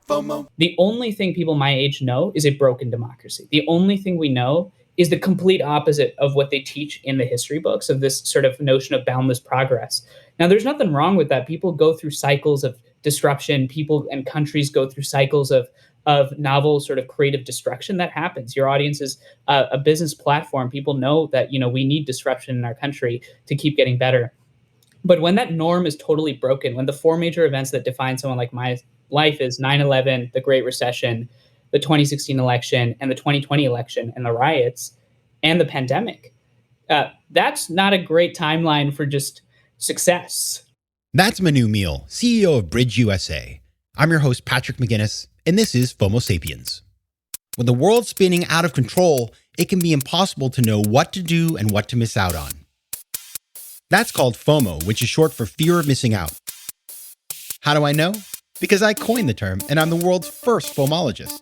The only thing people my age know is a broken democracy. The only thing we know is the complete opposite of what they teach in the history books of this sort of notion of boundless progress. Now, there's nothing wrong with that. People go through cycles of disruption. People and countries go through cycles of novel sort of creative destruction. That happens. Your audience is a business platform. People know that, we need disruption in our country to keep getting better. But when that norm is totally broken, when the four major events that define someone like my life is 9/11, the Great Recession, the 2016 election, and the 2020 election, and the riots, and the pandemic, that's not a great timeline for just success. That's Manu Meel, CEO of BridgeUSA. I'm your host, Patrick McGinnis, and this is FOMO Sapiens. When the world's spinning out of control, it can be impossible to know what to do and what to miss out on. That's called FOMO, which is short for fear of missing out. How do I know? Because I coined the term, and I'm the world's first FOMologist.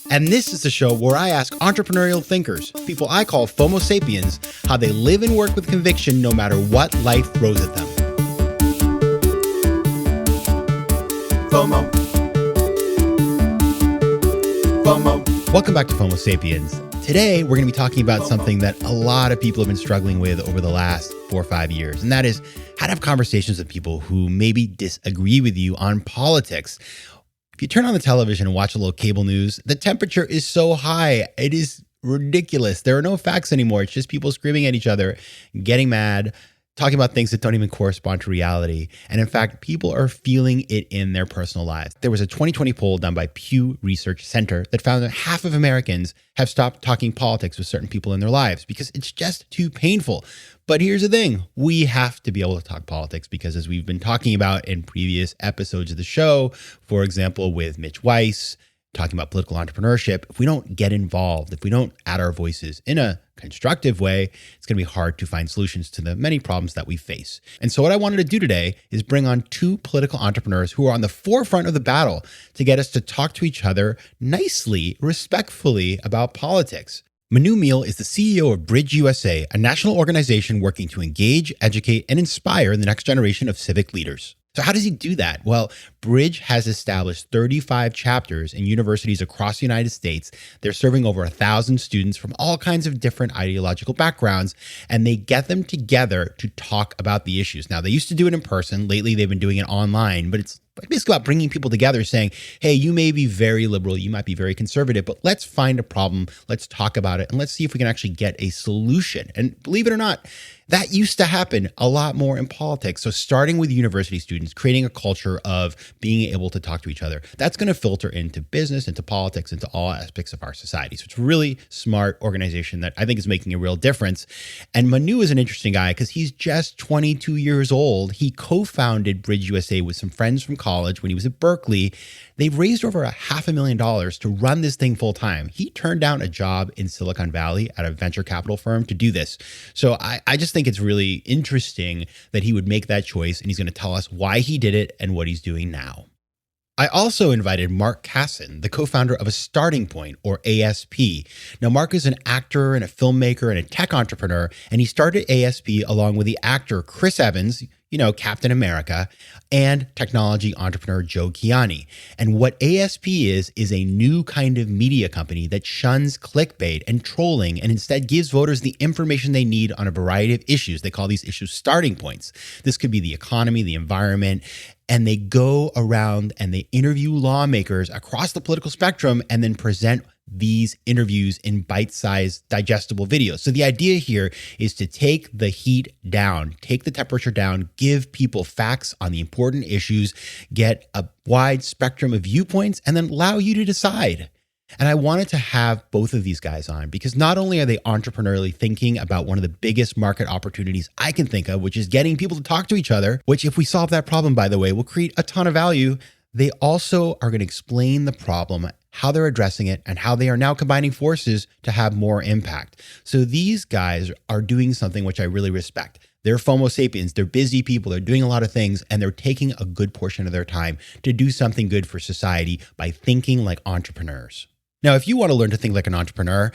And this is the show where I ask entrepreneurial thinkers, people I call FOMO sapiens, how they live and work with conviction no matter what life throws at them. FOMO. FOMO. Welcome back to FOMO Sapiens. Today, we're going to be talking about something that a lot of people have been struggling with over the last 4 or 5 years, and that is how to have conversations with people who maybe disagree with you on politics. If you turn on the television and watch a little cable news, the temperature is so high. It is ridiculous. There are no facts anymore. It's just people screaming at each other, getting mad, talking about things that don't even correspond to reality. And in fact, people are feeling it in their personal lives. There was a 2020 poll done by Pew Research Center that found that half of Americans have stopped talking politics with certain people in their lives because it's just too painful. But here's the thing, we have to be able to talk politics because as we've been talking about in previous episodes of the show, for example, with Mitch Weiss, talking about political entrepreneurship, if we don't get involved, if we don't add our voices in a constructive way, it's going to be hard to find solutions to the many problems that we face. And so what I wanted to do today is bring on two political entrepreneurs who are on the forefront of the battle to get us to talk to each other nicely, respectfully about politics. Manu Meel is the CEO of BridgeUSA, a national organization working to engage, educate, and inspire the next generation of civic leaders. So how does he do that? Well, Bridge has established 35 chapters in universities across the United States. They're serving over 1,000 students from all kinds of different ideological backgrounds, and they get them together to talk about the issues. Now, they used to do it in person. Lately, they've been doing it online, but it's basically about bringing people together saying, hey, you may be very liberal, you might be very conservative, but let's find a problem, let's talk about it, and let's see if we can actually get a solution. And believe it or not, that used to happen a lot more in politics. So starting with university students, creating a culture of being able to talk to each other, that's going to filter into business, into politics, into all aspects of our society. So it's a really smart organization that I think is making a real difference. And Manu is an interesting guy because he's just 22 years old. He co-founded BridgeUSA with some friends from college when he was at Berkeley. They've raised over $500,000 to run this thing full time. He turned down a job in Silicon Valley at a venture capital firm to do this. So I just think it's really interesting that he would make that choice, and he's going to tell us why he did it and what he's doing now. I also invited Mark Kassan, the co-founder of A Starting Point, or ASP. Now, Mark is an actor and a filmmaker and a tech entrepreneur, and he started ASP along with the actor Chris Evans, Captain America, and technology entrepreneur Joe Kiani. And what ASP is a new kind of media company that shuns clickbait and trolling and instead gives voters the information they need on a variety of issues. They call these issues starting points. This could be the economy, the environment, and they go around and they interview lawmakers across the political spectrum and then present these interviews in bite-sized digestible videos. So the idea here is to take the heat down, take the temperature down, give people facts on the important issues, get a wide spectrum of viewpoints, and then allow you to decide. And I wanted to have both of these guys on because not only are they entrepreneurially thinking about one of the biggest market opportunities I can think of, which is getting people to talk to each other, which if we solve that problem, by the way, will create a ton of value. They also are going to explain the problem, how they're addressing it, and how they are now combining forces to have more impact. So these guys are doing something which I really respect. They're FOMO sapiens. They're busy people. They're doing a lot of things, and they're taking a good portion of their time to do something good for society by thinking like entrepreneurs. Now, if you want to learn to think like an entrepreneur,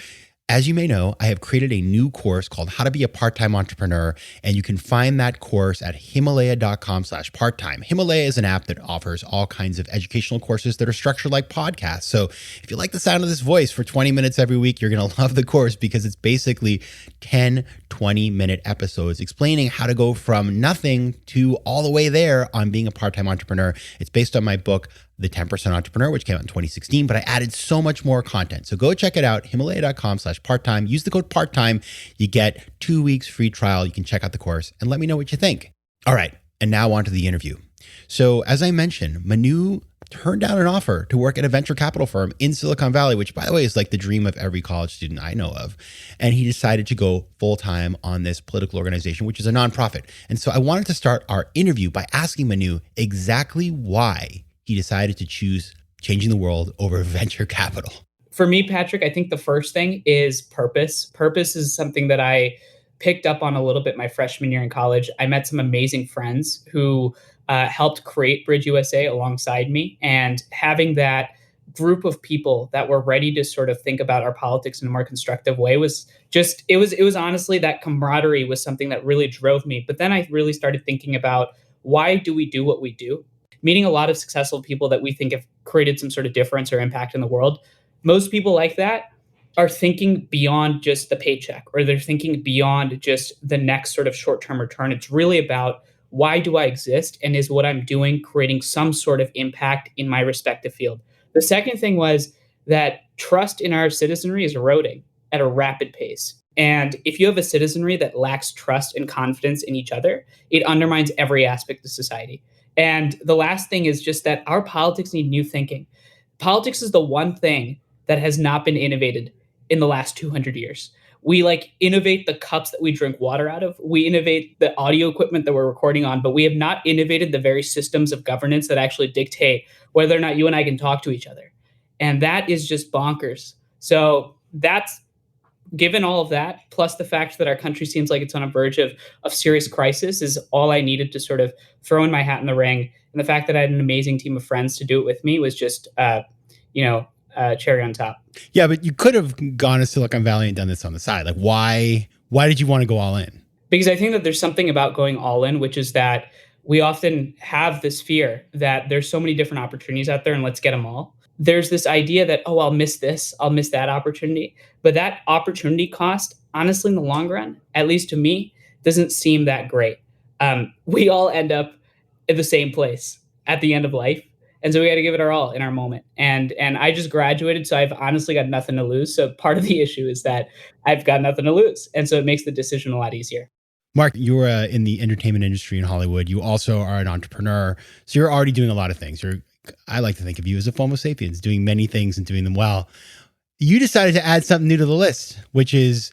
As you may know, I have created a new course called How to Be a Part-Time Entrepreneur, and you can find that course at Himalaya.com/part-time. Himalaya is an app that offers all kinds of educational courses that are structured like podcasts. So if you like the sound of this voice for 20 minutes every week, you're going to love the course because it's basically 10, 20-minute episodes explaining how to go from nothing to all the way there on being a part-time entrepreneur. It's based on my book, The 10% Entrepreneur, which came out in 2016, but I added so much more content. So go check it out, Himalaya.com/part-time. Use the code part-time. You get 2 weeks free trial. You can check out the course and let me know what you think. All right. And now on to the interview. So as I mentioned, Manu turned down an offer to work at a venture capital firm in Silicon Valley, which by the way is like the dream of every college student I know of. And he decided to go full-time on this political organization, which is a nonprofit. And so I wanted to start our interview by asking Manu exactly why he decided to choose changing the world over venture capital. For me, Patrick, I think the first thing is purpose. Purpose is something that I picked up on a little bit my freshman year in college. I met some amazing friends who helped create BridgeUSA alongside me. And having that group of people that were ready to sort of think about our politics in a more constructive way was just, it was honestly, that camaraderie was something that really drove me. But then I really started thinking about, why do we do what we do? Meeting a lot of successful people that we think have created some sort of difference or impact in the world. Most people like that are thinking beyond just the paycheck, or they're thinking beyond just the next sort of short-term return. It's really about, why do I exist? And is what I'm doing creating some sort of impact in my respective field? The second thing was that trust in our citizenry is eroding at a rapid pace. And if you have a citizenry that lacks trust and confidence in each other, it undermines every aspect of society. And the last thing is just that our politics need new thinking. Politics is the one thing that has not been innovated in the last 200 years. We innovate the cups that we drink water out of. We innovate the audio equipment that we're recording on, but we have not innovated the very systems of governance that actually dictate whether or not you and I can talk to each other. And that is just bonkers. So that's, given all of that, plus the fact that our country seems like it's on a verge of serious crisis, is all I needed to sort of throw in my hat in the ring. And the fact that I had an amazing team of friends to do it with me was just, cherry on top. Yeah, but you could have gone to Silicon Valley and done this on the side. Like, why did you want to go all in? Because I think that there's something about going all in, which is that we often have this fear that there's so many different opportunities out there and let's get them all. There's this idea that, oh, I'll miss this, I'll miss that opportunity. But that opportunity cost, honestly, in the long run, at least to me, doesn't seem that great. We all end up in the same place at the end of life. And so we got to give it our all in our moment. And I just graduated, so I've honestly got nothing to lose. So part of the issue is that I've got nothing to lose. And so it makes the decision a lot easier. Mark, you're in the entertainment industry in Hollywood. You also are an entrepreneur. So you're already doing a lot of things. I like to think of you as a FOMO sapiens, doing many things and doing them well. You decided to add something new to the list, which is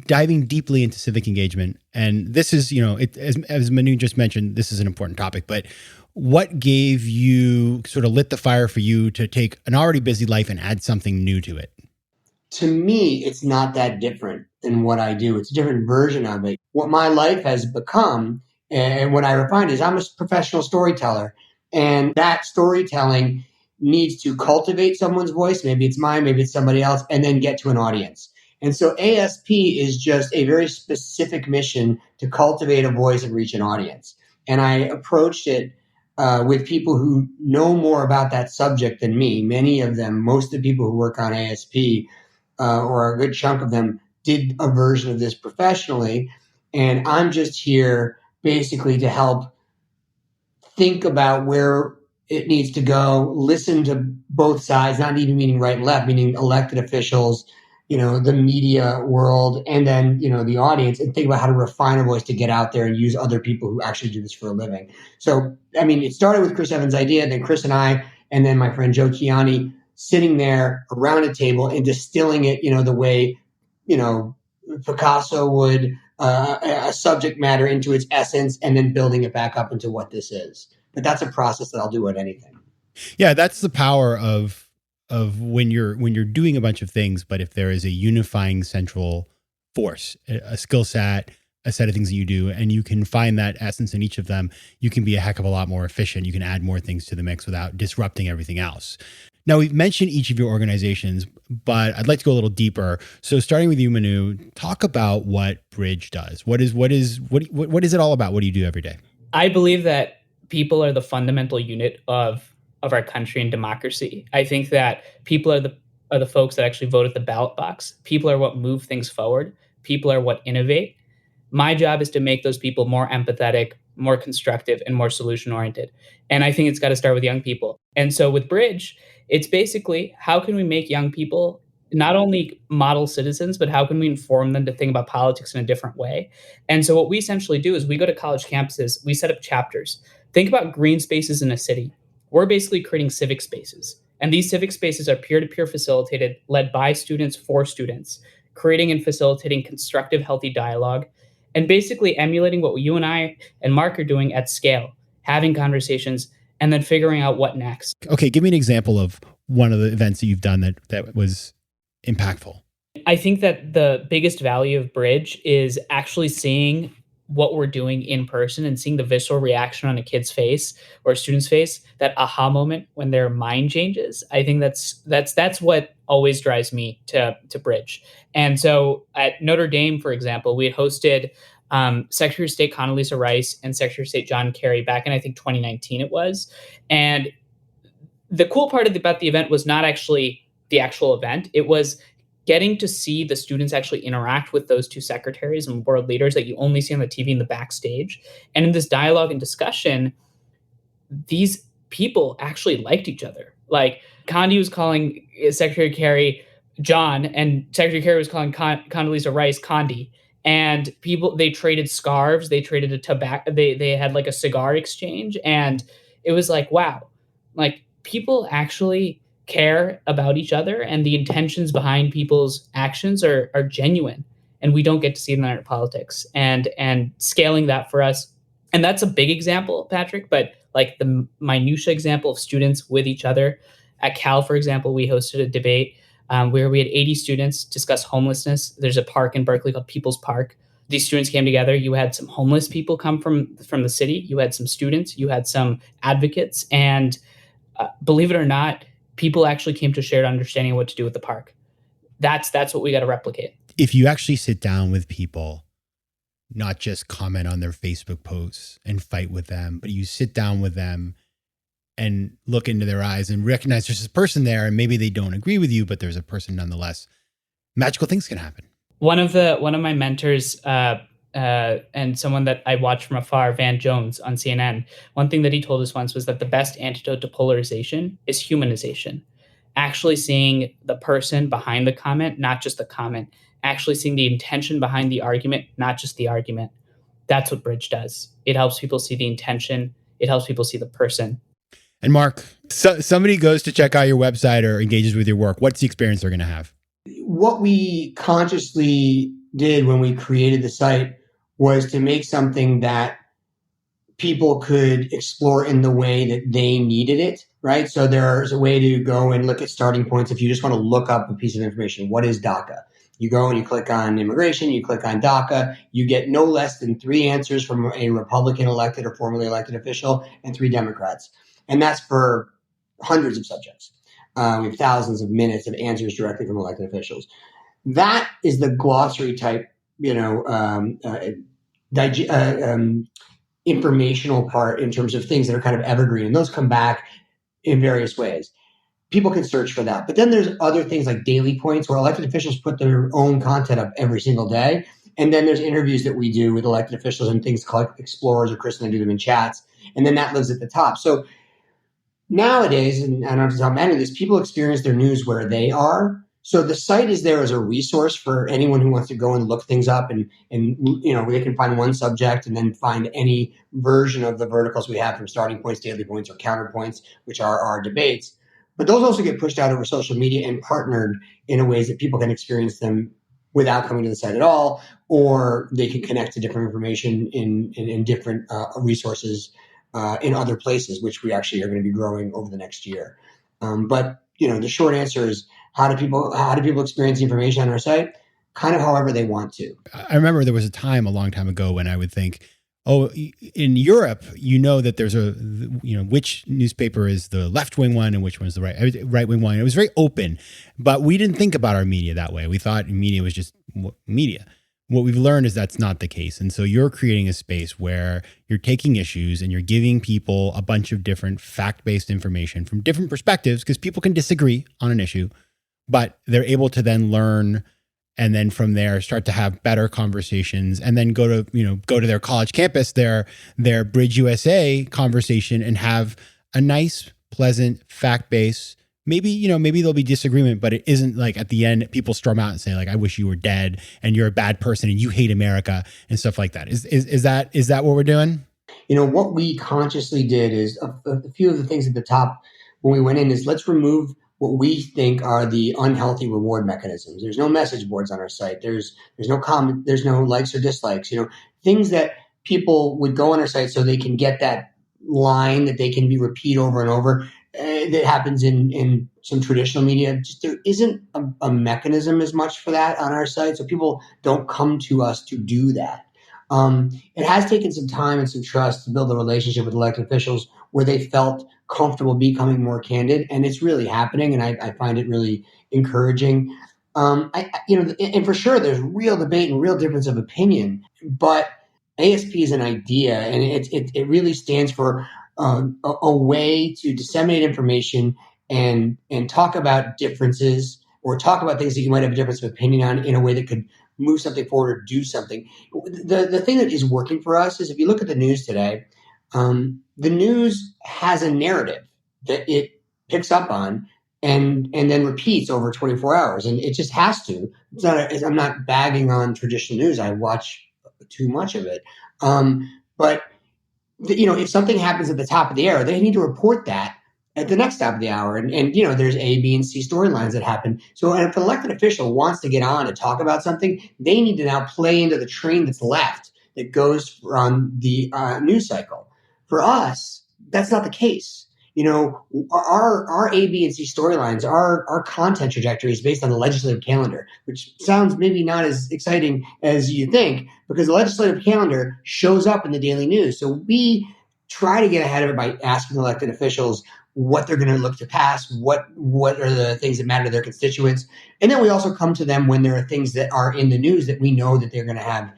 diving deeply into civic engagement. And this is, as Manu just mentioned, this is an important topic, but what gave you, sort of lit the fire for you to take an already busy life and add something new to it? To me, it's not that different than what I do. It's a different version of it. What my life has become, and what I refined, is I'm a professional storyteller. And that storytelling needs to cultivate someone's voice. Maybe it's mine, maybe it's somebody else, and then get to an audience. And so ASP is just a very specific mission to cultivate a voice and reach an audience. And I approached it with people who know more about that subject than me. Many of them, most of the people who work on ASP, or a good chunk of them, did a version of this professionally. And I'm just here basically to help think about where it needs to go, listen to both sides, not even meaning right and left, meaning elected officials, the media world, and then, the audience, and think about how to refine a voice to get out there and use other people who actually do this for a living. So, it started with Chris Evans' idea, then Chris and I, and then my friend Joe Chiani, sitting there around a table and distilling it, the way, Picasso would, a subject matter into its essence, and then building it back up into what this is. But that's a process that I'll do at anything. Yeah, that's the power of when you're doing a bunch of things, but if there is a unifying central force, a skill set, a set of things that you do, and you can find that essence in each of them, you can be a heck of a lot more efficient. You can add more things to the mix without disrupting everything else. Now, we've mentioned each of your organizations, but I'd like to go a little deeper. So starting with you, Manu, talk about what Bridge does. What is it all about? What do you do every day? I believe that people are the fundamental unit of our country and democracy. I think that people are the folks that actually vote at the ballot box. People are what move things forward. People are what innovate. My job is to make those people more empathetic, more constructive, and more solution oriented. And I think it's got to start with young people. And so with Bridge, it's basically how can we make young people not only model citizens, but how can we inform them to think about politics in a different way? And so what we essentially do is we go to college campuses, we set up chapters. Think about green spaces in a city. We're basically creating civic spaces. And these civic spaces are peer-to-peer facilitated, led by students for students, creating and facilitating constructive, healthy dialogue, and basically emulating what you and I and Mark are doing at scale, having conversations, and then figuring out what next. Okay, give me an example of one of the events that you've done that was impactful. I think that the biggest value of Bridge is actually seeing what we're doing in person and seeing the visceral reaction on a kid's face or a student's face, that aha moment when their mind changes. I think that's what always drives me to Bridge. And so at Notre Dame, for example, we had hosted Secretary of State Condoleezza Rice and Secretary of State John Kerry back in, I think, 2019 it was. And the cool part about the event was not actually the actual event. It was getting to see the students actually interact with those two secretaries and world leaders that you only see on the TV in the backstage. And in this dialogue and discussion, these people actually liked each other. Like Condi was calling Secretary Kerry John, and Secretary Kerry was calling Condoleezza Rice Condi. And they traded scarves, they traded a tobacco, they had like a cigar exchange. And it was like, wow, like people actually care about each other, and the intentions behind people's actions are genuine, and we don't get to see them in our politics. And scaling that for us, and that's a big example, Patrick, but like the minutia example of students with each other. At Cal, for example, we hosted a debate where we had 80 students discuss homelessness. There's a park in Berkeley called People's Park. These students came together. You had some homeless people come from the city. You had some students. You had some advocates. And believe it or not, people actually came to a shared understanding of what to do with the park. That's what we got to replicate. If you actually sit down with people, not just comment on their Facebook posts and fight with them, but you sit down with them and look into their eyes and recognize there's this person there, and maybe they don't agree with you, but there's a person nonetheless, magical things can happen. One of my mentors, and someone that I watched from afar, Van Jones on CNN, one thing that he told us once was that the best antidote to polarization is humanization. Actually seeing the person behind the comment, not just the comment. Actually seeing the intention behind the argument, not just the argument. That's what Bridge does. It helps people see the intention. It helps people see the person. And Mark, somebody goes to check out your website or engages with your work. What's the experience they're going to have? What we consciously did when we created the site was to make something that people could explore in the way that they needed it, right? So there's a way to go and look at starting points. If you just want to look up a piece of information, what is DACA? You go and you click on immigration, you click on DACA, you get no less than 3 answers from a Republican elected or formerly elected official and 3 Democrats. And that's for hundreds of subjects. We have thousands of minutes of answers directly from elected officials. That is the glossary type, informational part in terms of things that are kind of evergreen. And those come back in various ways. People can search for that. But then there's other things like daily points where elected officials put their own content up every single day. And then there's interviews that we do with elected officials and things called Explorers, or Chris and I do them in chats. And then that lives at the top. So nowadays, and I don't have to tell many of this, people experience their news where they are. So the site is there as a resource for anyone who wants to go and look things up, and they can find one subject and then find any version of the verticals we have, from starting points, daily points, or counterpoints, which are our debates. But those also get pushed out over social media and partnered in a ways that people can experience them without coming to the site at all, or they can connect to different information in different resources in other places, which we actually are going to be growing over the next year. But the short answer is, how do people experience the information on our site? Kind of however they want to. I remember there was a time a long time ago when I would think, in Europe, you know that there's which newspaper is the left-wing one and which one's the right-wing one. It was very open, but we didn't think about our media that way. We thought media was just media. What we've learned is that's not the case. And so you're creating a space where you're taking issues and you're giving people a bunch of different fact-based information from different perspectives, because people can disagree on an issue, but they're able to then learn and then from there start to have better conversations, and then go to their college campus, their BridgeUSA conversation, and have a nice, pleasant, fact-based. Maybe there'll be disagreement, but it isn't like at the end people storm out and say like, "I wish you were dead and you're a bad person and you hate America," and stuff like that. Is that what we're doing? What we consciously did is a few of the things at the top when we went in is let's remove what we think are the unhealthy reward mechanisms. There's no message boards on our site. There's no comment. There's no likes or dislikes. Things that people would go on our site so they can get that line that they can repeat over and over. That happens in some traditional media. Just there isn't a mechanism as much for that on our site, so people don't come to us to do that. It has taken some time and some trust to build a relationship with elected officials where they felt comfortable becoming more candid, and it's really happening, and I find it really encouraging. And for sure, there's real debate and real difference of opinion, but ASP is an idea, and it really stands for a way to disseminate information and talk about differences, or talk about things that you might have a difference of opinion on, in a way that could move something forward or do something. The thing that is working for us is, if you look at the news today, the news has a narrative that it picks up on and then repeats over 24 hours. And it just has to. I'm not bagging on traditional news. I watch too much of it. But if something happens at the top of the hour, they need to report that at the next top of the hour. And there's A, B, and C storylines that happen. So if an elected official wants to get on and talk about something, they need to now play into the train that's left that goes from the news cycle. For us, that's not the case. Our A, B, and C storylines, our content trajectory is based on the legislative calendar, which sounds maybe not as exciting as you think, because the legislative calendar shows up in the daily news. So we try to get ahead of it by asking elected officials what they're going to look to pass, what are the things that matter to their constituents. And then we also come to them when there are things that are in the news that we know that they're going to have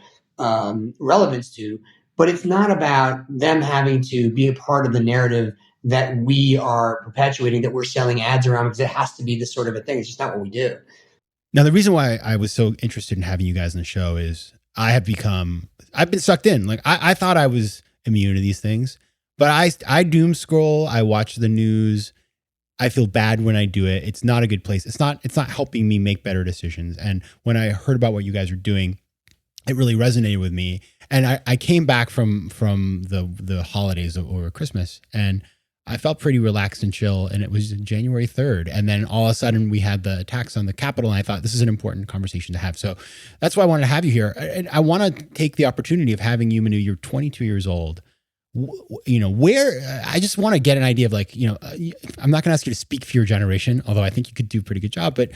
relevance to. But it's not about them having to be a part of the narrative that we are perpetuating, that we're selling ads around, because it has to be this sort of a thing. It's just not what we do. Now, the reason why I was so interested in having you guys on the show is I've been sucked in. Like I thought I was immune to these things, but I doom scroll. I watch the news. I feel bad when I do it. It's not a good place. It's not helping me make better decisions. And when I heard about what you guys were doing, it really resonated with me. And I came back from the holidays over Christmas, and I felt pretty relaxed and chill. And it was January 3rd. And then all of a sudden we had the attacks on the Capitol. And I thought this is an important conversation to have. So that's why I wanted to have you here. And I want to take the opportunity of having you, Manu. You're 22 years old. Where I just want to get an idea of I'm not going to ask you to speak for your generation, although I think you could do a pretty good job, but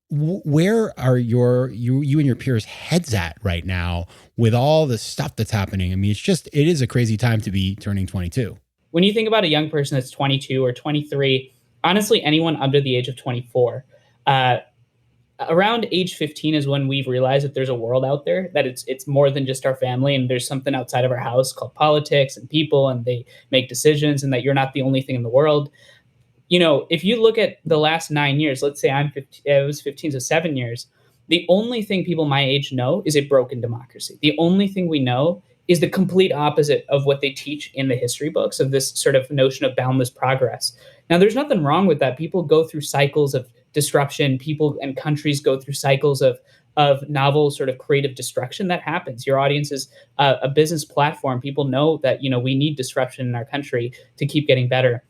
where are you and your peers' heads at right now with all the stuff that's happening? I mean, it is a crazy time to be turning 22. When you think about a young person that's 22 or 23, honestly, anyone under the age of 24, around age 15 is when we've realized that there's a world out there, that it's more than just our family, and there's something outside of our house called politics and people, and they make decisions, and that you're not the only thing in the world. If you look at the last 9 years, let's say I was 15, so 7 years, the only thing people my age know is a broken democracy. The only thing we know is the complete opposite of what they teach in the history books, of this sort of notion of boundless progress. Now, there's nothing wrong with that. People go through cycles of disruption. People and countries go through cycles of novel sort of creative destruction. That happens. Your audience is a business platform. People know that, we need disruption in our country to keep getting better.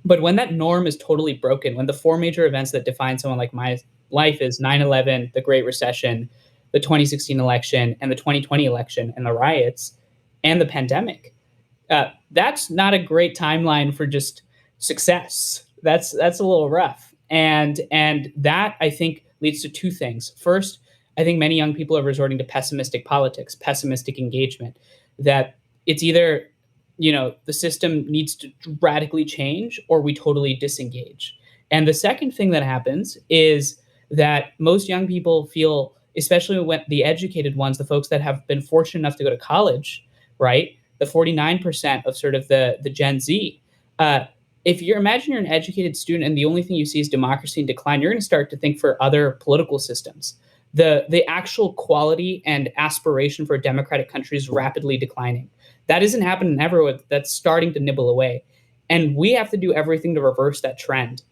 But when that norm is totally broken, when the four major events that define someone like my life is 9/11, the Great Recession, the 2016 election, and the 2020 election, and the riots, and the pandemic, that's not a great timeline for just success. That's a little rough. And that, I think, leads to two things. First, I think many young people are resorting to pessimistic politics, pessimistic engagement, that it's either, the system needs to radically change or we totally disengage. And the second thing that happens is that most young people feel, especially when the educated ones, the folks that have been fortunate enough to go to college, right? The 49% of sort of the Gen Z, if you're an educated student and the only thing you see is democracy in decline, you're going to start to think for other political systems. The actual quality and aspiration for a democratic country is rapidly declining. That isn't happening everywhere. That's starting to nibble away. And we have to do everything to reverse that trend.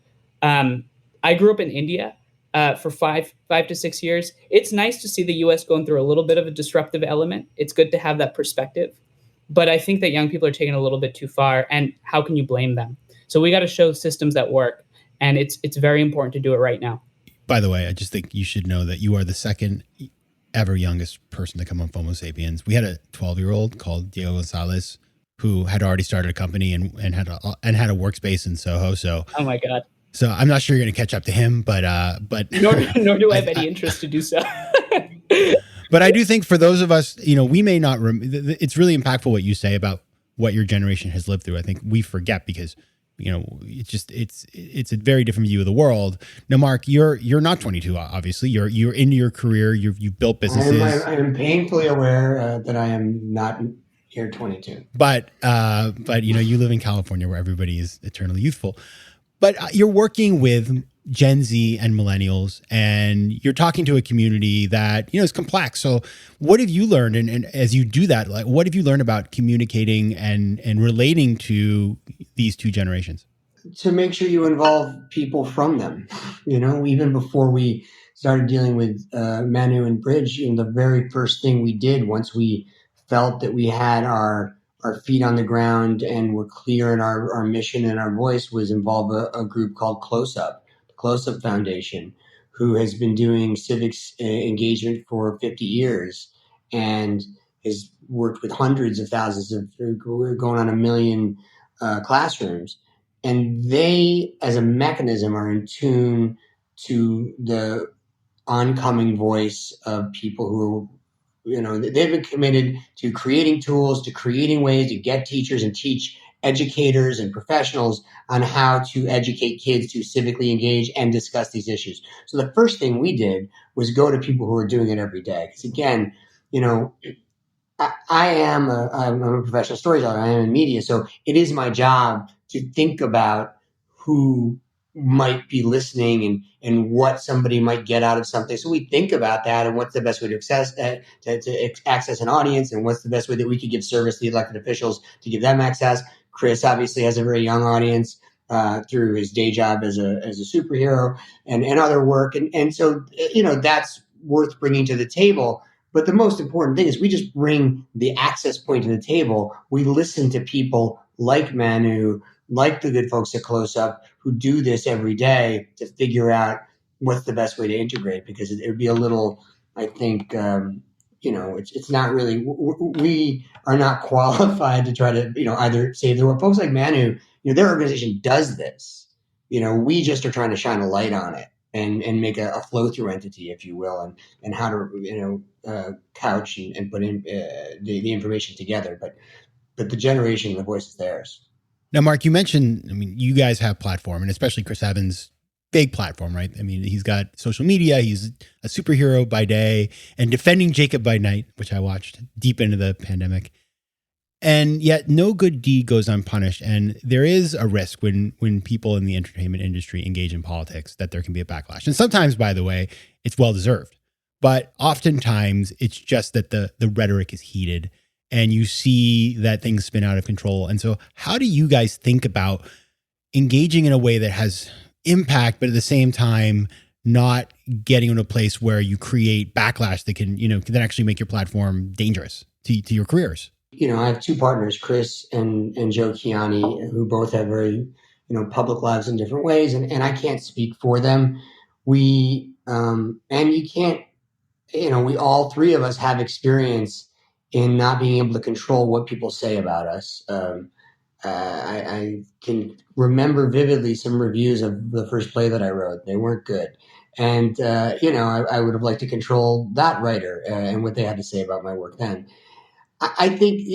I grew up in India for 5 to 6 years. It's nice to see the US going through a little bit of a disruptive element. It's good to have that perspective. But I think that young people are taking it a little bit too far. And how can you blame them? So we got to show systems that work. And it's very important to do it right now. By the way, I just think you should know that you are the second ever youngest person to come on FOMO Sapiens. We had a 12-year-old called Diego Gonzalez who had already started a company and had a workspace in Soho. So, oh my God. So I'm not sure you're going to catch up to him, but nor do I have any interest to do so. But I do think for those of us, we may not. It's really impactful what you say about what your generation has lived through. I think we forget because it's a very different view of the world. Now, Mark, you're not 22. Obviously, you're into your career. You've built businesses. I am painfully aware that I am not here 22. But you live in California where everybody is eternally youthful. But you're working with Gen Z and millennials, and you're talking to a community that is complex. So, what have you learned? And as you do that, like, what have you learned about communicating and relating to these two generations? To make sure you involve people from them. Even before we started dealing with Manu and Bridge, the very first thing we did once we felt that we had our feet on the ground and were clear in our mission and our voice was involve a group called Close Up, the Close Up Foundation, who has been doing civics engagement for 50 years and has worked with hundreds of thousands of, going on 1 million classrooms. And they, as a mechanism, are in tune to the oncoming voice of people who they've been committed to creating tools, to creating ways to get teachers and teach educators and professionals on how to educate kids to civically engage and discuss these issues. So the first thing we did was go to people who are doing it every day. Because again, I'm a professional storyteller. I am in media. So it is my job to think about who might be listening and what somebody might get out of something. So we think about that and what's the best way to access an audience and what's the best way that we could give service to the elected officials to give them access. Chris obviously has a very young audience through his day job as a superhero and other work. And so, that's worth bringing to the table. But the most important thing is we just bring the access point to the table. We listen to people like Manu, like the good folks at Close Up, who do this every day to figure out what's the best way to integrate, because it would be a little, I think, it's not really, we are not qualified to try to, either save the world. Folks like Manu, their organization does this. We just are trying to shine a light on it and make a flow-through entity, if you will, and how to, couch and put in the information together. But the generation, the voice is theirs. Now, Mark, you mentioned, you guys have platform, and especially Chris Evans, big platform, right? He's got social media. He's a superhero by day and defending Jacob by night, which I watched deep into the pandemic. And yet no good deed goes unpunished. And there is a risk when people in the entertainment industry engage in politics that there can be a backlash. And sometimes, by the way, it's well-deserved. But oftentimes it's just that the rhetoric is heated and you see that things spin out of control. And so how do you guys think about engaging in a way that has impact, but at the same time, not getting into a place where you create backlash that can actually make your platform dangerous to your careers? I have two partners, Chris and Joe Kiani, who both have very, public lives in different ways. And I can't speak for them. And you can't, we all three of us have experience in not being able to control what people say about us. I can remember vividly some reviews of the first play that I wrote. They weren't good. And, I would have liked to control that writer and what they had to say about my work then. I think,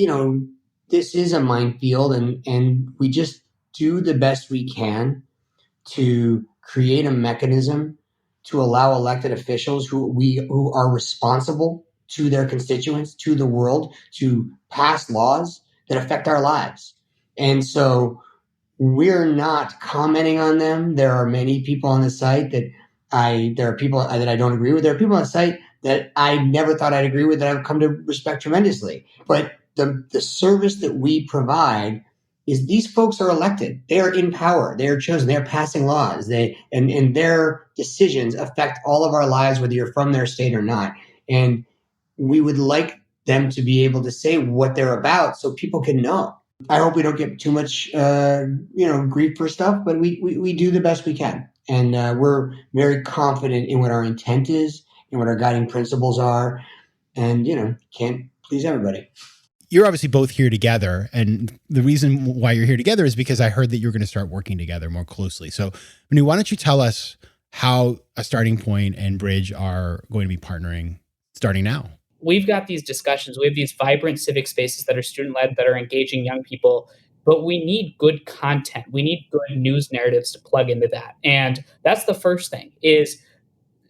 this is a minefield, and we just do the best we can to create a mechanism to allow elected officials who are responsible to their constituents, to the world, to pass laws that affect our lives. And so we're not commenting on them. There are many people on the site that there are people that I don't agree with. There are people on the site that I never thought I'd agree with that I've come to respect tremendously. But the service that we provide is these folks are elected. They are in power. They are chosen. They are passing laws. And their decisions affect all of our lives, whether you're from their state or not. And we would like them to be able to say what they're about so people can know. I hope we don't get too much, grief for stuff, but we do the best we can. And we're very confident in what our intent is and what our guiding principles are. And, can't please everybody. You're obviously both here together. And the reason why you're here together is because I heard that you're going to start working together more closely. So, Manu, why don't you tell us how A Starting Point and Bridge are going to be partnering starting now? We've got these discussions. We have these vibrant civic spaces that are student-led, that are engaging young people, but we need good content. We need good news narratives to plug into that. And that's the first thing is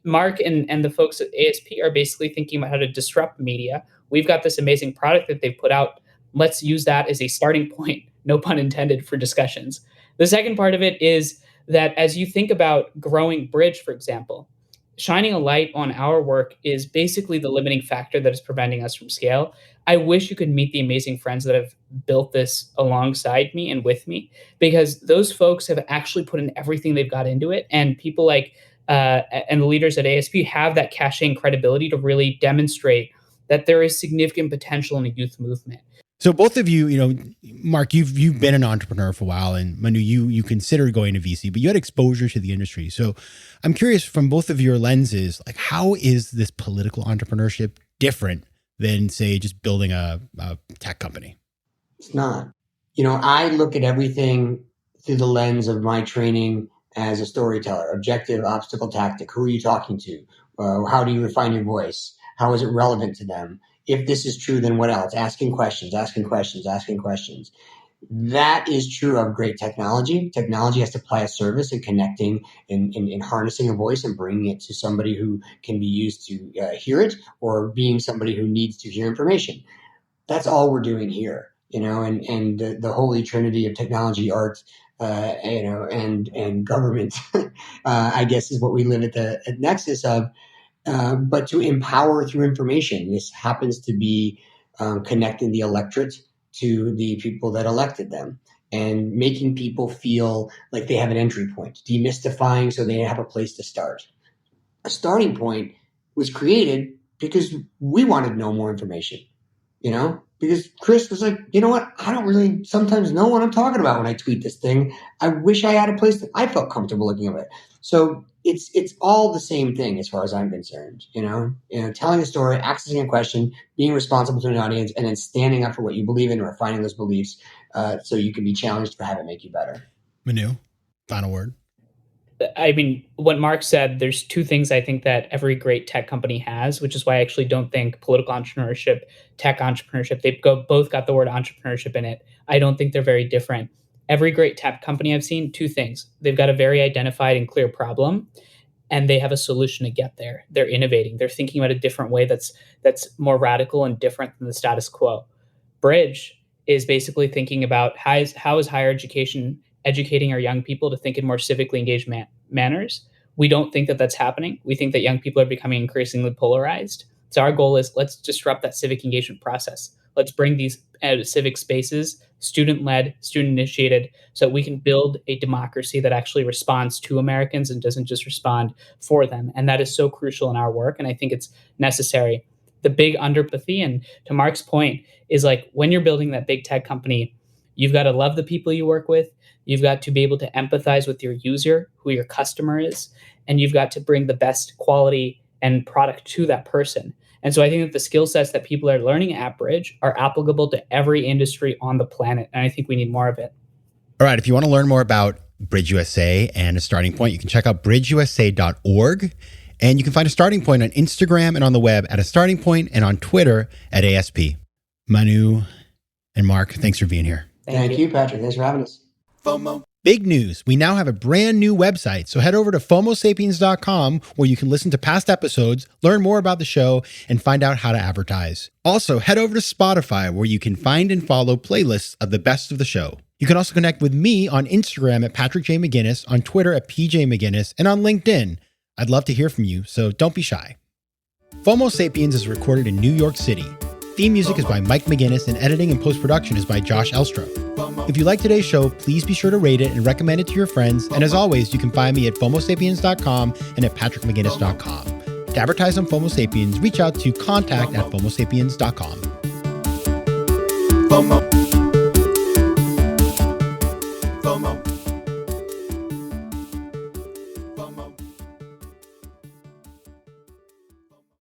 Mark and the folks at ASP are basically thinking about how to disrupt media. We've got this amazing product that they've put out. Let's use that as a starting point, no pun intended, for discussions. The second part of it is that as you think about growing Bridge, for example, shining a light on our work is basically the limiting factor that is preventing us from scale. I wish you could meet the amazing friends that have built this alongside me and with me, because those folks have actually put in everything they've got into it. And people like, and the leaders at ASP have that cachet and credibility to really demonstrate that there is significant potential in a youth movement. So both of you, Mark, you've been an entrepreneur for a while, and Manu, you considered going to VC, but you had exposure to the industry. So I'm curious from both of your lenses, like how is this political entrepreneurship different than, say, just building a tech company? It's not. I look at everything through the lens of my training as a storyteller: objective, obstacle, tactic. Who are you talking to? How do you refine your voice? How is it relevant to them? If this is true, then what else? Asking questions. That is true of great technology. Technology has to apply a service and connecting and harnessing a voice and bringing it to somebody who can be used to hear it, or being somebody who needs to hear information. That's all we're doing here, and the holy trinity of technology, art, and government, I guess, is what we live at the nexus of. But to empower through information. This happens to be connecting the electorate to the people that elected them and making people feel like they have an entry point, demystifying so they have a place to start. A Starting Point was created because we wanted to know more information, because Chris was like, you know what? I don't really sometimes know what I'm talking about when I tweet this thing. I wish I had a place that I felt comfortable looking at it. So it's all the same thing as far as I'm concerned, telling a story, accessing a question, being responsible to an audience, and then standing up for what you believe in and refining those beliefs so you can be challenged for how to make you better. Manu, final word. I mean, what Mark said, there's two things I think that every great tech company has, which is why I actually don't think political entrepreneurship, tech entrepreneurship, both got the word entrepreneurship in it. I don't think they're very different. Every great tech company I've seen, two things. They've got a very identified and clear problem, and they have a solution to get there. They're innovating. They're thinking about a different way that's more radical and different than the status quo. Bridge is basically thinking about how is higher education educating our young people to think in more civically engaged manners. We don't think that that's happening. We think that young people are becoming increasingly polarized. So our goal is, let's disrupt that civic engagement process. Let's bring these civic spaces, student-led, student-initiated, so we can build a democracy that actually responds to Americans and doesn't just respond for them. And that is so crucial in our work, and I think it's necessary. The big underpathy, and to Mark's point, is like when you're building that big tech company, you've got to love the people you work with. You've got to be able to empathize with your user, who your customer is, and you've got to bring the best quality and product to that person. And so I think that the skill sets that people are learning at Bridge are applicable to every industry on the planet. And I think we need more of it. All right. If you want to learn more about BridgeUSA and A Starting Point, you can check out bridgeusa.org. And you can find A Starting Point on Instagram and on the web at A Starting Point, and on Twitter at ASP. Manu And Mark, thanks for being here. Thank you, Patrick. Thanks for having us. FOMO. Big news. We now have a brand new website. So head over to FOMOsapiens.com where you can listen to past episodes, learn more about the show, and find out how to advertise. Also, head over to Spotify where you can find and follow playlists of the best of the show. You can also connect with me on Instagram at Patrick J. McGinnis, on Twitter at PJ McGinnis, and on LinkedIn. I'd love to hear from you, so don't be shy. FOMO Sapiens is recorded in New York City. Theme music is by Mike McGinnis, and editing and post-production is by Josh Elstro. If you like today's show, please be sure to rate it and recommend it to your friends. And as always, you can find me at FOMOsapiens.com and at PatrickMcGinnis.com. To advertise on FOMO Sapiens, reach out to contact@FOMOsapiens.com. FOMO.